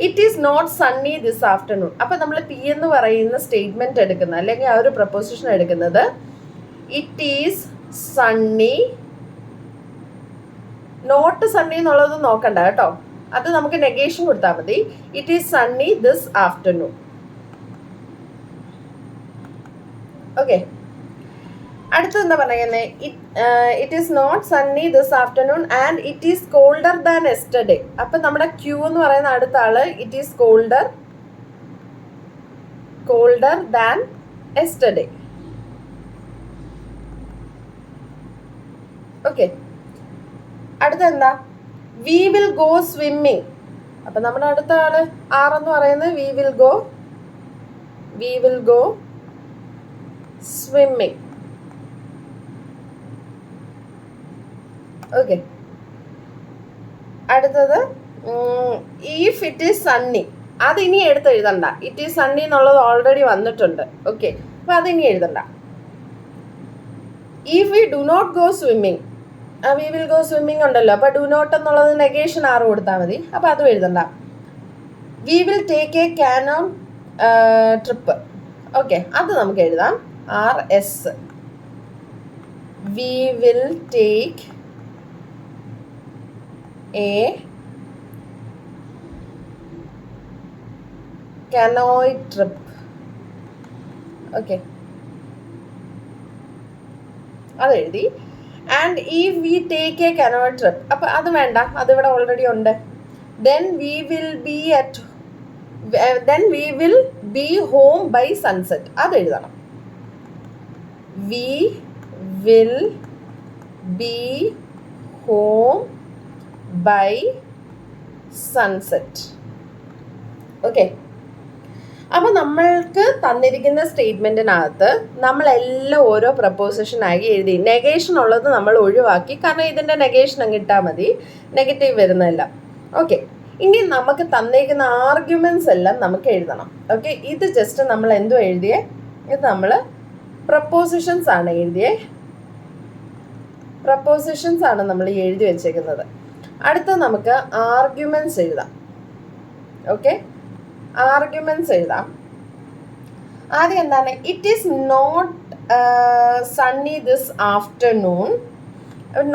It is not sunny this afternoon. അപ്പോൾ നമ്മൾ പി എന്ന് പറയുന്ന സ്റ്റേറ്റ്മെൻറ്റ് എടുക്കുന്നത് അല്ലെങ്കിൽ ആ ഒരു പ്രപ്പോസിഷൻ എടുക്കുന്നത് it is sunny. Not sunny എന്നുള്ളത് നോക്കണ്ട കേട്ടോ, അത് നമുക്ക് നെഗേഷൻ കൊടുത്താൽ മതി. It is sunny this afternoon. Okay, അടുത്തത് എന്താ പറയുന്നത്? It is not sunny this afternoon and it is colder than yesterday. അപ്പം നമ്മുടെ ക്യൂ എന്ന് പറയുന്ന അടുത്ത ആള് it is colder than yesterday. Okay, അടുത്തെന്താ? We will go swimming. അപ്പം നമ്മുടെ അടുത്ത ആള് ആറെന്ന് പറയുന്നത് we will go swimming. Okay, അടുത്തത് ഇഫ് ഇറ്റ് ഈസ് സണ്ണി. അതിനി എടുത്ത് എഴുതണ്ട. ഇറ്റ് ഈസ് സണ്ണി എന്നുള്ളത് ഓൾറെഡി വന്നിട്ടുണ്ട്. ഓക്കെ, അപ്പം അതിനി എഴുതണ്ട. If we do not go swimming, we will go swimming ഉണ്ടല്ലോ. അപ്പോൾ ഡു നോട്ട് എന്നുള്ളത് നെഗേഷൻ 6 കൊടുത്താൽ മതി. അപ്പോൾ അതും എഴുതണ്ട. We will take a canoe trip. Okay, അത് നമുക്ക് എഴുതാം. RS. We will take a canoe trip. Okay, അതെഴുതി. And if we take a canoe trip, അപ്പം അത് വേണ്ട, അതിവിടെ ഓൾറെഡി ഉണ്ട്. then we will be home by sunset. അത് എഴുതണം. we will be home by sunset. Okay, അപ്പോൾ നമ്മൾക്ക് തന്നിരിക്കുന്ന സ്റ്റേറ്റ്മെൻറ്റിനകത്ത് നമ്മളെല്ലാം ഓരോ പ്രപ്പോസിഷനായി എഴുതി. നെഗേഷൻ ഉള്ളത് നമ്മൾ ഒഴിവാക്കി, കാരണം ഇതിൻ്റെ നെഗേഷൻ അങ്ങ് ഇട്ടാൽ മതി, നെഗറ്റീവ് വരുന്നില്ല. ഓക്കെ, ഇനി നമുക്ക് തന്നിരിക്കുന്ന ആർഗ്യുമെൻറ്റ്സ് എല്ലാം നമുക്ക് എഴുതണം. ഓക്കെ, ഇത് ജസ്റ്റ് നമ്മൾ എന്തോ എഴുതിയേ? ഇത് നമ്മൾ പ്രപ്പോസിഷൻസ് ആണ് എഴുതിയേ. പ്രപ്പോസിഷൻസ് ആണ് നമ്മൾ എഴുതി വെച്ചേക്കുന്നത്. അടുത്ത നമുക്ക് ആർഗ്യുമെൻറ്റ്സ് എഴുതാം. ഓക്കെ, ആർഗ്യുമെൻറ്റ്സ് എഴുതാം. ആദ്യം എന്താണ്? It is not sunny this afternoon.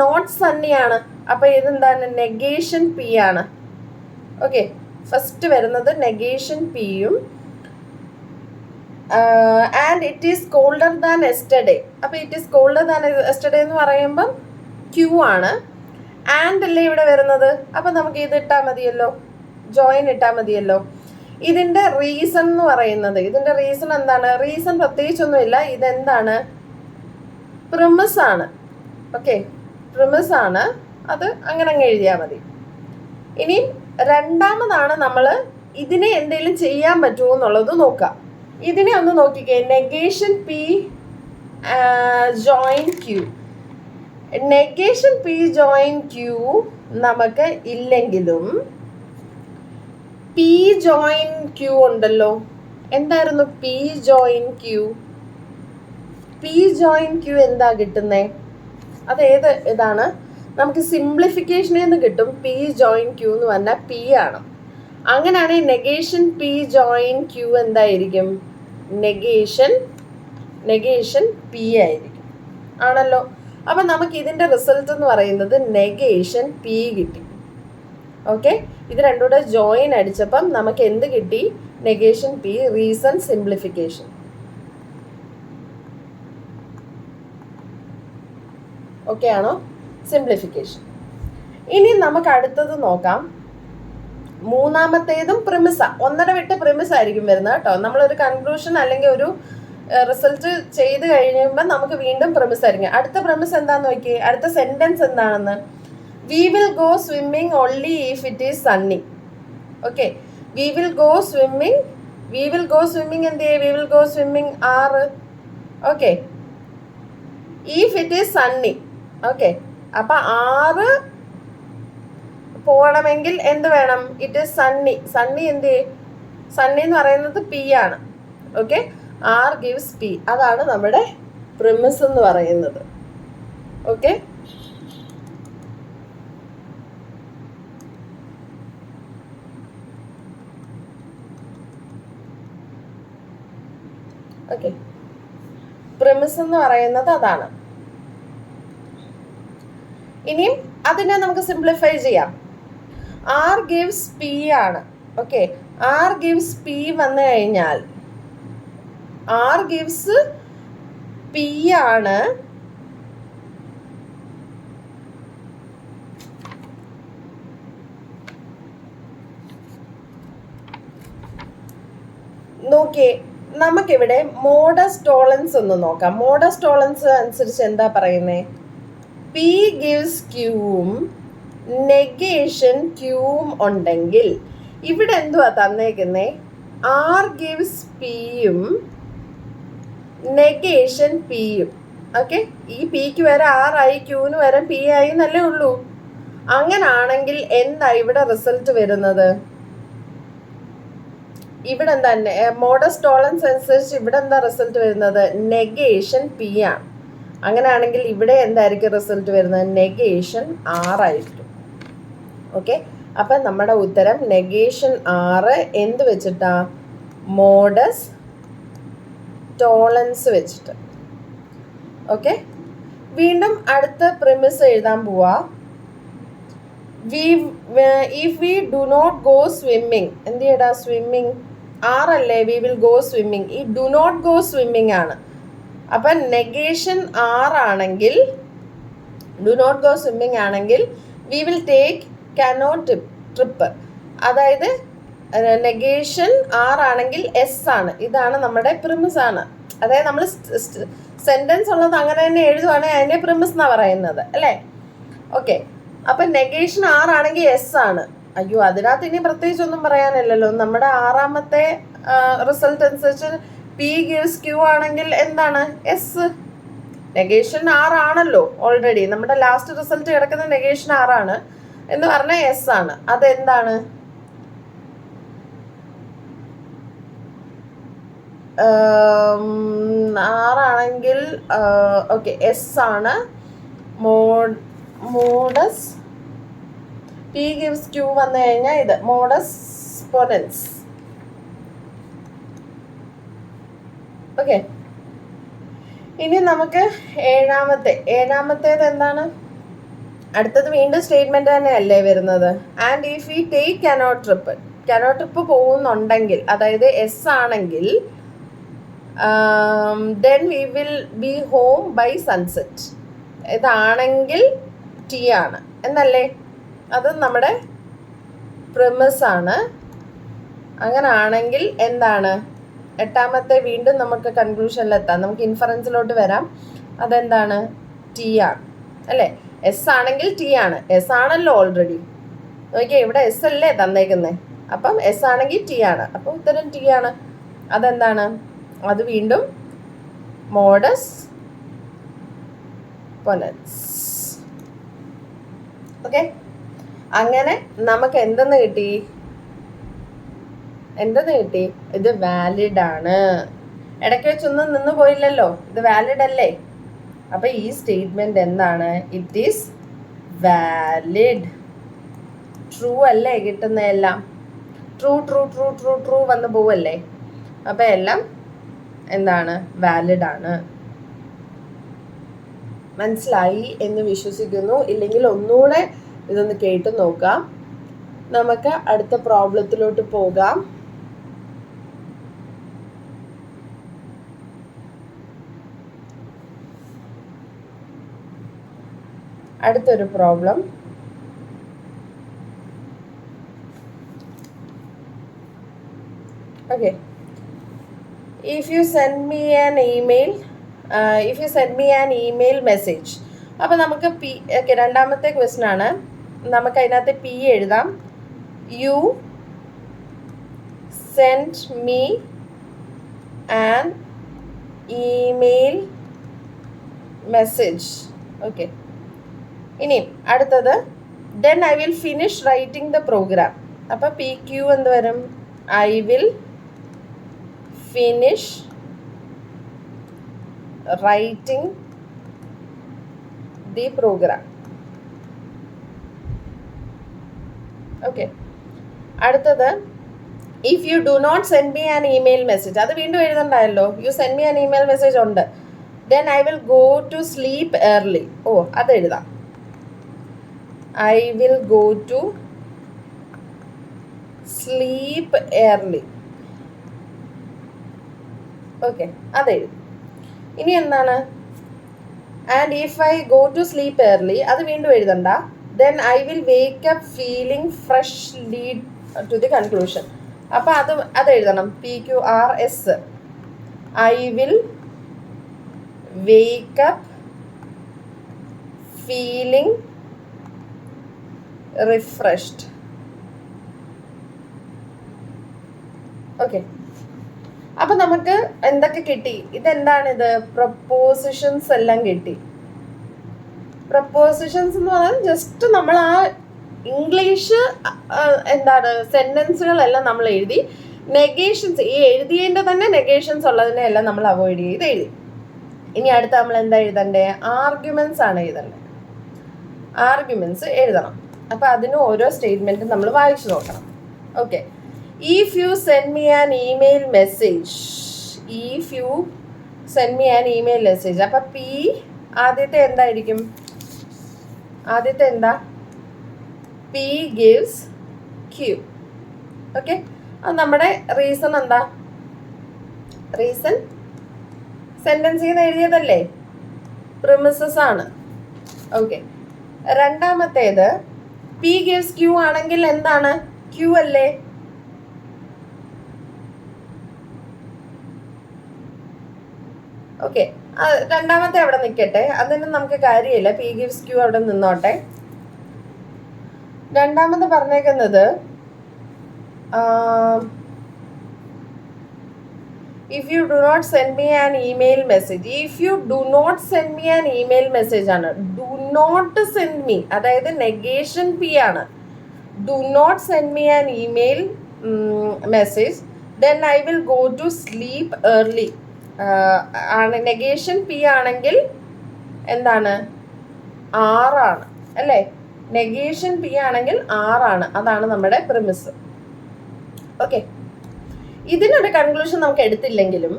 Not sunny ആണ്. അപ്പോൾ ഇതെന്താണ്? നെഗേഷൻ പി ആണ്. ഓക്കെ, ഫസ്റ്റ് വരുന്നത് നെഗേഷൻ പിയും. And it is colder than yesterday. അപ്പോൾ it is colder than yesterday എന്ന് പറയുമ്പം ക്യൂ ആണ്. ആൻഡ് അല്ലേ ഇവിടെ വരുന്നത്. അപ്പം നമുക്ക് ഇത് ഇട്ടാൽ മതിയല്ലോ, ജോയിൻ ഇട്ടാൽ മതിയല്ലോ. ഇതിൻ്റെ റീസൺ എന്ന് പറയുന്നത്, ഇതിൻ്റെ റീസൺ എന്താണ്? റീസൺ പ്രത്യേകിച്ചൊന്നുമില്ല. ഇതെന്താണ്? പ്രിമിസ് ആണ്. ഓക്കെ, പ്രിമിസ് ആണ്. അത് അങ്ങനെ അങ്ങ് എഴുതിയാൽ മതി. ഇനി രണ്ടാമതാണ് നമ്മൾ ഇതിനെ എന്തെങ്കിലും ചെയ്യാൻ പറ്റുമോ എന്നുള്ളത് നോക്കാം. ഇതിനെ ഒന്ന് നോക്കിക്കേ. Negation P join Q. Negation P join Q നമുക്ക് ഇല്ലെങ്കിലും പി ജോയിൻ ക്യൂ ഉണ്ടല്ലോ. എന്തായിരുന്നു P join Q? P join Q എന്താ കിട്ടുന്നേ? അതേത് ഇതാണ്? നമുക്ക് സിംപ്ലിഫിക്കേഷനിൽ നിന്ന് കിട്ടും പി ജോയിൻ ക്യൂ എന്ന് പറഞ്ഞാൽ പി ആണ്. അങ്ങനെയാണെങ്കിൽ നെഗേഷൻ പി ജോയിൻ ക്യൂ എന്തായിരിക്കും? നെഗേഷൻ പി ആയിരിക്കും, ആണല്ലോ. അപ്പം നമുക്ക് ഇതിൻ്റെ റിസൾട്ട് എന്ന് പറയുന്നത് നെഗേഷൻ പി കിട്ടി. ഓക്കെ, ഇത് രണ്ടും കൂടെ ജോയിൻ അടിച്ചപ്പം നമുക്ക് എന്ത് കിട്ടി? Negation P. Reason simplification. Okay ആണോ? സിംപ്ലിഫിക്കേഷൻ. ഇനി നമുക്ക് അടുത്തത് നോക്കാം. മൂന്നാമത്തേതും പ്രിമിസ. ഒന്നര വിട്ട് പ്രിമിസ് ആയിരിക്കും വരുന്നത് കേട്ടോ. നമ്മളൊരു കൺക്ലൂഷൻ അല്ലെങ്കിൽ ഒരു റിസൾട്ട് ചെയ്ത് കഴിയുമ്പോൾ നമുക്ക് വീണ്ടും പ്രിമിസ് ആയിരിക്കും. അടുത്ത പ്രിമിസ് എന്താന്ന് നോക്കിയേ. അടുത്ത സെന്റൻസ് എന്താണെന്ന്? V will go swimming only if it is Sunny. Okay, V will go swimming എന്ത് ചെയ്യേ? വി വിൽ ഗോ സ്വിമ്മിങ് ആറ്. Okay, if it is Sunny. Okay, അപ്പൊ ആറ് പോകണമെങ്കിൽ എന്ത് വേണം? It is Sunny. സണ്ണി എന്ത് ചെയ്യും? സണ്ണി എന്ന് പറയുന്നത് പി ആണ്. Okay, R gives P. അതാണ് നമ്മുടെ പ്രിമിസ് എന്ന് പറയുന്നത്. ഓക്കെ, ഓക്കെ, പ്രിമിസ് എന്ന് പറയുന്നത് അതാണ്. ഇനിയും അതിനെ നമുക്ക് സിംപ്ലിഫൈ ചെയ്യാം. ആർ ഗിവ്സ് പി ആണ്. ഓക്കെ, ആർ ഗിവ്സ് പി വന്നു കഴിഞ്ഞാൽ ആർ ഗിവ്സ് പി ആണ്. നോക്കിയേ, നമുക്കിവിടെ മോഡസ് ടോളൻസ് ഒന്ന് നോക്കാം. മോഡസ് ടോളൻസ് അനുസരിച്ച് എന്താ പറയുന്നേ? പി ഗിവ്സ് ക്യൂവും നെഗേഷൻ ക്യൂവും ഉണ്ടെങ്കിൽ ഇവിടെ എന്തുവാ തന്നേക്കുന്നേ? ആർ ഗിവ്സ് പിയും നെഗേഷൻ പിയും. ഓക്കെ, ഈ പിക്ക് വരെ ആറായി, ക്യൂവിന് വരെ പി ആയി എന്നല്ലേ ഉള്ളൂ. അങ്ങനാണെങ്കിൽ എന്താ ഇവിടെ റിസൾട്ട് വരുന്നത്? ഇവിടെ എന്താ മോഡസ് ടോളൻസ് അനുസരിച്ച് ഇവിടെ എന്താ റിസൾട്ട് വരുന്നത്? നെഗേഷൻ പി ആണ്. അങ്ങനെയാണെങ്കിൽ ഇവിടെ എന്തായിരിക്കും റിസൾട്ട് വരുന്നത്? നെഗേഷൻ ആറായിരിക്കും. ഓക്കെ, അപ്പം നമ്മുടെ ഉത്തരം നെഗേഷൻ ആറ് എന്ത് വെച്ചിട്ടാ? മോഡസ് ടോളൻസ് വെച്ചിട്ട്. ഓക്കെ, വീണ്ടും അടുത്ത പ്രിമിസ് എഴുതാൻ പോവാ. If we do not go swimming, എന്ത് ചെയ്യടാ? സ്വിമ്മിങ് ആറല്ലേ? We will go swimming. ഈ ഡു നോട്ട് ഗോ സ്വിമ്മിങ് ആണ്. അപ്പം നെഗേഷൻ ആറാണെങ്കിൽ, ഡു നോട്ട് ഗോ സ്വിമ്മിങ് ആണെങ്കിൽ we will take canoe trip. അതായത് നെഗേഷൻ ആറാണെങ്കിൽ എസ് ആണ്. ഇതാണ് നമ്മുടെ പ്രിമിസ് ആണ്. അതായത് നമ്മൾ സെന്റൻസ് ഉള്ളത് അങ്ങനെ തന്നെ എഴുതുവാണെങ്കിൽ അതിനെ പ്രിമിസ് എന്നാണ് പറയുന്നത്, അല്ലേ? ഓക്കെ, അപ്പം നെഗേഷൻ ആറാണെങ്കിൽ എസ് ആണ്. അയ്യോ, അതിനകത്ത് ഇനി പ്രത്യേകിച്ച് ഒന്നും പറയാനില്ലല്ലോ. നമ്മുടെ ആറാമത്തെ റിസൾട്ട് അനുസരിച്ച് പി ഗിവ്സ് ക്യൂ ആണെങ്കിൽ എന്താണ്? എസ്. നെഗേഷൻ ആറാണല്ലോ ഓൾറെഡി. നമ്മുടെ ലാസ്റ്റ് റിസൾട്ട് കിടക്കുന്ന നെഗേഷൻ ആറാണ് എന്ന് പറഞ്ഞാൽ എസ് ആണ്. അതെന്താണ്? ആറാണെങ്കിൽ ഓക്കെ, എസ് ആണ്. മോഡസ് പി ഗിവ്സ് ക്യൂ വന്നു കഴിഞ്ഞാൽ ഇത് മോഡസ് പൊനൻസ്. ഓക്കെ, ഇനി നമുക്ക് ഏഴാമത്തേത് എന്താണ്? അടുത്തത് വീണ്ടും സ്റ്റേറ്റ്മെന്റ് തന്നെയല്ലേ വരുന്നത്? And if we take canoe trip പോകുന്നുണ്ടെങ്കിൽ, അതായത് എസ് ആണെങ്കിൽ, then we will be home by sunset. ഇതാണെങ്കിൽ ടി ആണ് എന്നല്ലേ? അത് നമ്മുടെ പ്രിമിസ് ആണ്. അങ്ങനെ ആണെങ്കിൽ എന്താണ്? എട്ടാമത്തെ വീണ്ടും നമുക്ക് കൺക്ലൂഷനിലെത്താം. നമുക്ക് ഇൻഫറൻസിലോട്ട് വരാം. അതെന്താണ്? ടി ആണ്, അല്ലേ? എസ് ആണെങ്കിൽ ടി ആണ്. എസ് ആണല്ലോ ഓൾറെഡി. നോക്കിയേ, ഇവിടെ എസ് അല്ലേ തന്നേക്കുന്നത്. അപ്പം എസ് ആണെങ്കിൽ ടി ആണ്. അപ്പം ഉത്തരം ടി ആണ്. അതെന്താണ്? അത് വീണ്ടും മോഡസ് പൊനൻസ്. ഓക്കെ, അങ്ങനെ നമുക്ക് എന്തെന്ന് കിട്ടി? ഇത് വാലിഡ് ആണ്. ഇടയ്ക്ക് വെച്ചൊന്നും നിന്ന് പോയില്ലല്ലോ, ഇത് വാലിഡ് അല്ലേ? അപ്പൊ ഈ സ്റ്റേറ്റ്മെന്റ് എന്താണ്? It is valid. ട്രൂ അല്ലേ കിട്ടുന്ന എല്ലാം? True true true true true വന്ന് പോവല്ലേ? അപ്പൊ എല്ലാം എന്താണ്? വാലിഡ് ആണ്. മനസ്സിലായി എന്ന് വിശ്വസിക്കുന്നു. ഇല്ലെങ്കിൽ ഒന്നുകൂടെ ഇതൊന്ന് കേട്ട് നോക്കാം. നമുക്ക് അടുത്ത പ്രോബ്ലത്തിലോട്ട് പോകാം. അടുത്തൊരു problem. Okay. If you send me an email message. അപ്പോൾ നമുക്ക് രണ്ടാമത്തെ ക്വസ്റ്റ്യൻ ആണ്. നമുക്ക് അതിനകത്ത് പി എഴുതാം. You send me an email message. Okay. ഇനി അടുത്തത് then I will finish writing the program. അപ്പോൾ പി ക്യു എന്ത് വരും? I will finish writing the program. Okay. അടുത്തത് if you do not send me an email message. അത് വീണ്ടും എഴുതണ്ടായല്ലോ. You send me an email message ഉണ്ട്. Then I will go to sleep early. അത് എഴുതാം. I will go to sleep early. Okay, അതെഴുതി. ഇനി എന്താണ്? And if I go to sleep early, അത് വീണ്ടും എഴുതണ്ട. Then I will wake up feeling fresh lead to the conclusion. അപ്പം അത് എഴുതണം. PQRS. I will wake up feeling refreshed. Okay. അപ്പം നമുക്ക് എന്തൊക്കെ കിട്ടി? ഇതെന്താണിത്? പ്രപ്പോസിഷൻസ് എല്ലാം കിട്ടി. പ്രപ്പോസിഷൻസ് എന്ന് പറഞ്ഞാൽ ജസ്റ്റ് നമ്മൾ ആ ഇംഗ്ലീഷ് എന്താണ് സെന്റൻസുകളെല്ലാം നമ്മൾ എഴുതി. നെഗേഷൻസ്, ഈ എഴുതിയതിൻ്റെ തന്നെ നെഗേഷൻസ് ഉള്ളതിനെ എല്ലാം നമ്മൾ അവോയ്ഡ് ചെയ്ത് എഴുതി. ഇനി അടുത്ത നമ്മൾ എന്താ എഴുതണ്ടേ? ആർഗ്യുമെന്റ്സ് ആണ് എഴുതണ്ടേ. ആർഗ്യുമെന്റ്സ് എഴുതണം. അപ്പം അതിന് ഓരോ സ്റ്റേറ്റ്മെൻറ്റും നമ്മൾ വായിച്ചു നോക്കണം. Okay. If you send me an email message. അപ്പം പി ആദ്യത്തെ എന്തായിരിക്കും? ആദ്യത്തെ എന്താ? P gives Q. ഓക്കെ. അത് നമ്മുടെ റീസൺ എന്താ? റീസൺ സെന്റൻസിൽ നിന്ന് എഴുതിയതല്ലേ? പ്രിമിസസ് ആണ്. ഓക്കെ. രണ്ടാമത്തേത് പി ഗിവ്സ് ക്യൂ ആണെങ്കിൽ എന്താണ്? ക്യൂ അല്ലേ? ഓക്കെ. രണ്ടാമത്തെ അവിടെ നിൽക്കട്ടെ, അതിന് നമുക്ക് കാര്യമില്ല. പി ഗിവ്സ് ക്യൂ അവിടെ നിന്നോട്ടെ. രണ്ടാമത് പറഞ്ഞേക്കുന്നത് if you do not send me an email message. If you do not send me an email message ആണ്. ഡു നോട്ട് സെൻഡ് മീ, അതായത് നെഗേഷൻ പി ആണ്. Do not send me an email message then I will go to sleep early. Negation P ആണെങ്കിൽ എന്താണ്? ആറാണ് അല്ലേ? Negation P ആണെങ്കിൽ ആറാണ്. അതാണ് നമ്മുടെ പ്രിമിസ്. ഓക്കെ. ഇതിനൊരു കൺക്ലൂഷൻ നമുക്ക് എടുത്തില്ലെങ്കിലും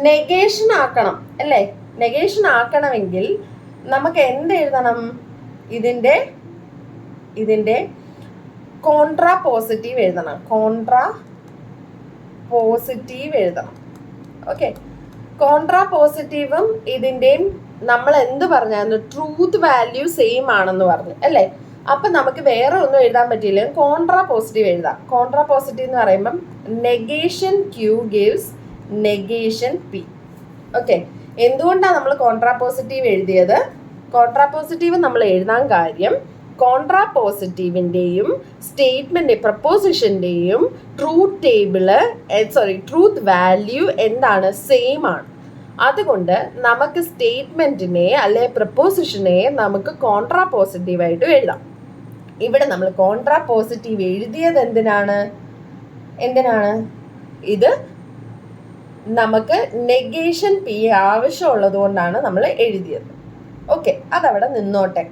നെഗേഷൻ ആക്കണം അല്ലേ? നെഗേഷൻ ആക്കണമെങ്കിൽ നമുക്ക് എന്ത് എഴുതണം? ഇതിൻ്റെ കോൺട്രാ പോസിറ്റീവ് എഴുതണം. കോൺട്രാ പോസിറ്റീവ് എഴുതണം. ഓക്കെ. കോൺട്രാ പോസിറ്റീവും ഇതിൻ്റെയും നമ്മൾ എന്ത് പറഞ്ഞായിരുന്നു? ട്രൂത്ത് വാല്യൂ സെയിം ആണെന്ന് പറഞ്ഞു അല്ലേ? അപ്പം നമുക്ക് വേറെ ഒന്നും എഴുതാൻ പറ്റില്ല, കോൺട്രാ പോസിറ്റീവ് എഴുതാം. കോൺട്രാ പോസിറ്റീവ് എന്ന് പറയുമ്പം negation Q gives negation P. Okay. എന്തുകൊണ്ടാണ് നമ്മൾ കോൺട്രാ പോസിറ്റീവ് എഴുതിയത്? കോൺട്രാ പോസിറ്റീവ് നമ്മൾ എഴുതാൻ കാര്യം കോൺട്രാ പോസിറ്റീവിൻ്റെയും സ്റ്റേറ്റ്മെൻ്റ് പ്രപ്പോസിഷൻ്റെയും ട്രൂത്ത് വാല്യൂ എന്താണ്? സെയിം ആണ്. അതുകൊണ്ട് നമുക്ക് സ്റ്റേറ്റ്മെൻറ്റിനെ അല്ലെ പ്രപ്പോസിഷനെ നമുക്ക് കോൺട്രാ പോസിറ്റീവായിട്ട് എഴുതാം. ഇവിടെ നമ്മൾ കോൺട്രാ പോസിറ്റീവ് എഴുതിയത് എന്തിനാണ്? ഇത് നമുക്ക് നെഗേഷൻ പി ആവശ്യമുള്ളത് കൊണ്ടാണ് നമ്മൾ എഴുതിയത്. ഓക്കെ, അതവിടെ നിന്നോട്ടെ.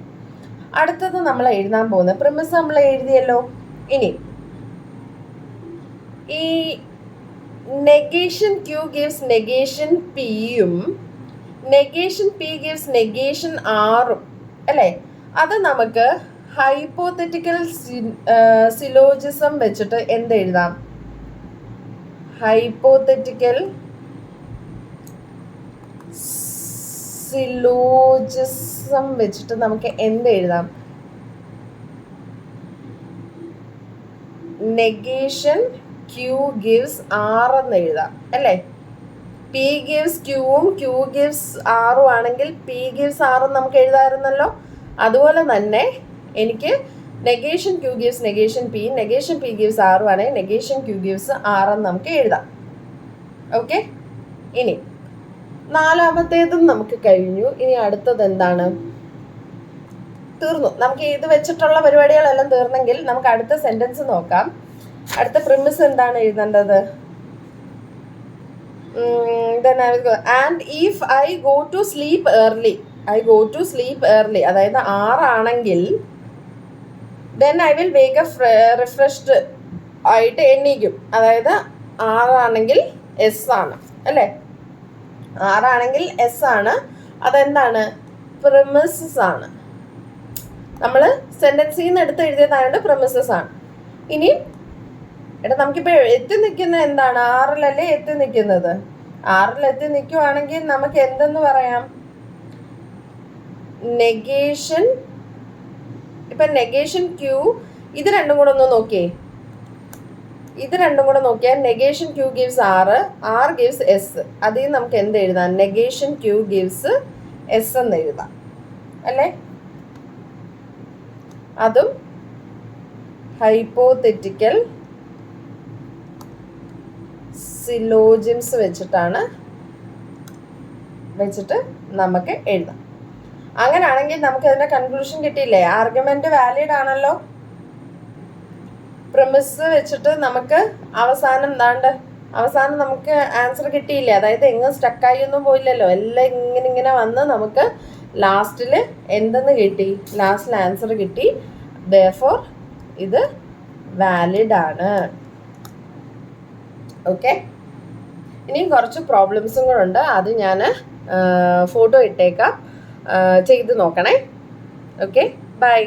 അടുത്തത് നമ്മൾ എഴുതാൻ പോകുന്നത് പ്രിമിസ് നമ്മൾ എഴുതിയല്ലോ. ഇനി ഈ നെഗേഷൻ ക്യൂ ഗിവ്സ് നെഗേഷൻ പിയും നെഗേഷൻ പി ഗിവ്സ് നെഗേഷൻ ആറും അല്ലേ, അത് നമുക്ക് ഹൈപ്പോത്തറ്റിക്കൽ സിലോജിസം വെച്ചിട്ട് എന്തെഴുതാം? ഹൈപ്പോത്തറ്റിക്കൽ സിലോജിസം വെച്ചിട്ട് നമുക്ക് എന്തെഴുതാം? നെഗേഷൻ ക്യൂ ഗിവ്സ് ആർ എന്ന് എഴുതാം അല്ലേ. പി ഗിവ്സ് ക്യൂവും ക്യൂ ഗിവ്സ് ആറും ആണെങ്കിൽ പി ഗിവ്സ് ആറും നമുക്ക് എഴുതാമായിരുന്നല്ലോ. അതുപോലെ തന്നെ എനിക്ക് negation Q gives negation P, negation P gives ആറും ആണെങ്കിൽ നെഗേഷൻ ക്യൂ ഗിവ്സ് ആറെന്ന് നമുക്ക് എഴുതാം. ഓക്കെ, ഇനി നാലാമത്തേതും നമുക്ക് കഴിഞ്ഞു. ഇനി അടുത്തത് എന്താണ്? തീർന്നു. നമുക്ക് ഇത് വെച്ചിട്ടുള്ള പരിപാടികളെല്ലാം തീർന്നെങ്കിൽ നമുക്ക് അടുത്ത സെന്റൻസ് നോക്കാം. അടുത്ത പ്രിമിസ് എന്താണ് എഴുതേണ്ടത്? And if I go to sleep early, അതായത് 6 ആണെങ്കിൽ then I will wake up refreshed ആയിട്ട് എണ്ണീക്കും. അതായത് 6 ആണെങ്കിൽ എസ് ആണ് അല്ലേ. 6 ആണെങ്കിൽ എസ് ആണ്. അതെന്താണ്? പ്രിമിസസ് ആണ്. നമ്മൾ സെന്റൻസിൽ നിന്ന് എടുത്ത് എഴുതിയതായതുകൊണ്ട് പ്രിമിസസ് ആണ്. ഇനി നമുക്കിപ്പോൾ എത്തി നിൽക്കുന്നത് എന്താണ്? 6-ലല്ലേ എത്തി നിൽക്കുന്നത്. 6-ൽ എത്തി നിൽക്കുവാണെങ്കിൽ നമുക്ക് എന്തെന്ന് പറയാം? നെഗേഷൻ, ഇപ്പം നെഗേഷൻ ക്യൂ, ഇത് രണ്ടും കൂടെ ഒന്ന് നോക്കിയേ. ഇത് രണ്ടും കൂടെ നോക്കിയാൽ negation Q gives R gives S. അതിൽ നമുക്ക് എന്ത് എഴുതാം? നെഗേഷൻ ക്യൂ ഗിവ്സ് എസ് എന്ന് എഴുതാം അല്ലേ. അതും ഹൈപ്പോതെറ്റിക്കൽ സിലോജിംസ് വെച്ചിട്ട് നമുക്ക് എഴുതാം. അങ്ങനെയാണെങ്കിൽ നമുക്ക് അതിന്റെ കൺക്ലൂഷൻ കിട്ടിയില്ലേ? ആർഗ്യുമെന്റ് വാലിഡ് ആണല്ലോ. പ്രിമിസ് വെച്ചിട്ട് നമുക്ക് അവസാനം നമുക്ക് ആൻസർ കിട്ടിയില്ലേ? അതായത് എങ്ങും സ്റ്റക്കായി ഒന്നും പോയില്ലല്ലോ. എല്ലാം ഇങ്ങനെ വന്ന് നമുക്ക് ലാസ്റ്റിൽ എന്തെന്ന് കിട്ടി? ലാസ്റ്റിൽ ആൻസർ കിട്ടി. therefore ഇത് വാലിഡ് ആണ്. ഓക്കെ, ഇനിയും കുറച്ച് പ്രോബ്ലംസും കൂടെ ഉണ്ട്. അത് ഞാൻ ഫോട്ടോ ഇട്ടേക്കാം, ചെയ്ത് നോക്കണേ. Okay, by.